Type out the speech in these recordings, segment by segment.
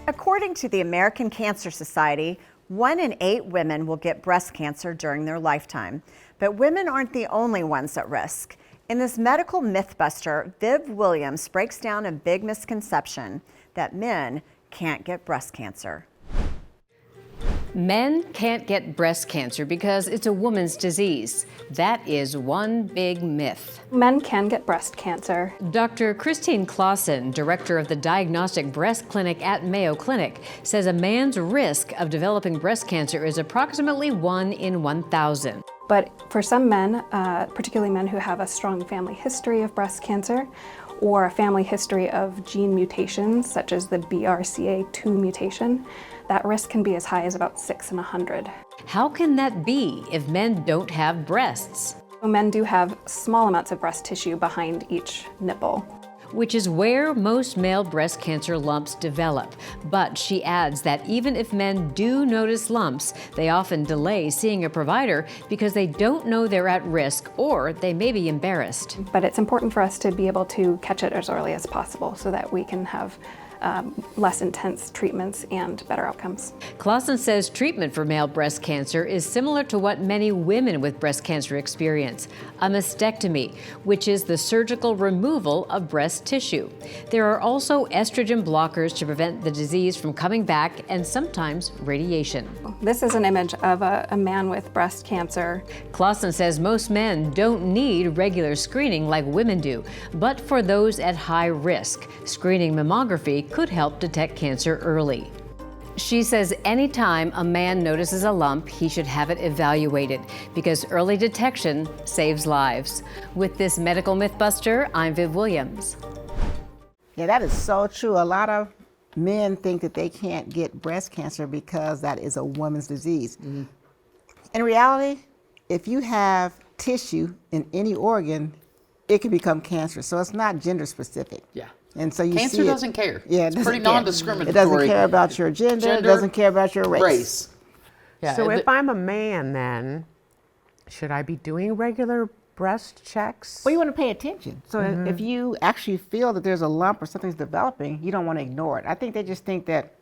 According to the American Cancer Society, 1 in 8 women will get breast cancer during their lifetime. But women aren't the only ones at risk. In this medical mythbuster, Viv Williams breaks down a big misconception that men can't get breast cancer. Men can't get breast cancer because it's a woman's disease. That is one big myth. Men can get breast cancer. Dr. Christine Clausen, director of the Diagnostic Breast Clinic at Mayo Clinic, says a man's risk of developing breast cancer is approximately 1 in 1,000. But for some men, particularly men who have a strong family history of breast cancer or a family history of gene mutations, such as the BRCA2 mutation, that risk can be as high as about 6 in 100. How can that be if men don't have breasts? Men do have small amounts of breast tissue behind each nipple, Which is where most male breast cancer lumps develop. But she adds that even if men do notice lumps, they often delay seeing a provider because they don't know they're at risk or they may be embarrassed. But it's important for us to be able to catch it as early as possible so that we can have less intense treatments and better outcomes. Clausen says treatment for male breast cancer is similar to what many women with breast cancer experience, a mastectomy, which is the surgical removal of breast tissue. There are also estrogen blockers to prevent the disease from coming back and sometimes radiation. This is an image of a man with breast cancer. Clausen says most men don't need regular screening like women do, but for those at high risk, screening mammography could help detect cancer early. She says anytime a man notices a lump, he should have it evaluated because early detection saves lives. With this medical mythbuster, I'm Viv Williams. Yeah, that is so true. A lot of men think that they can't get breast cancer because that is a woman's disease. Mm-hmm. In reality, if you have tissue in any organ, it can become cancerous. So it's not gender specific. Yeah. And so you Cancer see doesn't care. Yeah, it's pretty non-discriminatory. It doesn't care about your gender, it doesn't care about your race. Yeah, so if I'm a man then, should I be doing regular breast checks? Well, you want to pay attention. So if you actually feel that there's a lump or something's developing, you don't want to ignore it. I think they just think that,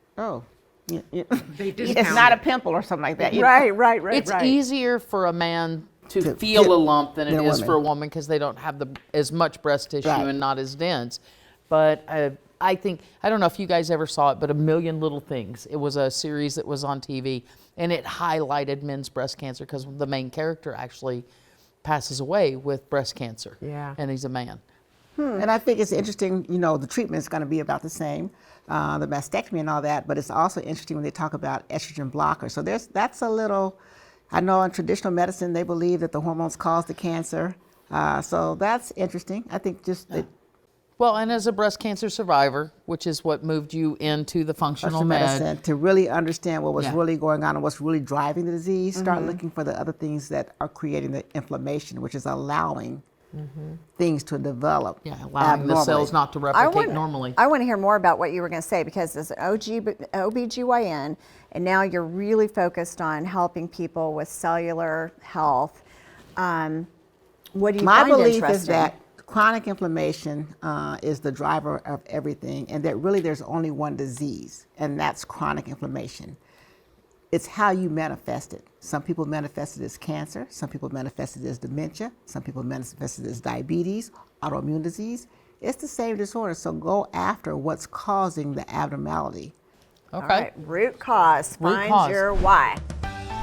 it's not a pimple or something like that. Right. It's easier for a man to feel a lump than it is for a woman because they don't have as much breast tissue and not as dense. But I think, I don't know if you guys ever saw it, but A Million Little Things. It was a series that was on TV, and it highlighted men's breast cancer because the main character actually passes away with breast cancer. Yeah. And he's a man. And I think it's interesting, the treatment is going to be about the same, the mastectomy and all that, but it's also interesting when they talk about estrogen blockers. So that's a little, I know in traditional medicine, they believe that the hormones cause the cancer. So that's interesting. I think Well, and as a breast cancer survivor, which is what moved you into the functional medicine, to really understand what was really going on and what's really driving the disease, start looking for the other things that are creating the inflammation, which is allowing things to develop. Yeah, allowing the cells not to replicate normally. I want to hear more about what you were going to say because as an OBGYN, and now you're really focused on helping people with cellular health. What do you My find belief interesting? is that chronic inflammation is the driver of everything, and that really there's only one disease, and that's chronic inflammation. It's how you manifest it. Some people manifest it as cancer, some people manifest it as dementia, some people manifest it as diabetes, autoimmune disease. It's the same disorder, so go after what's causing the abnormality. Okay. All right, root cause, find your why.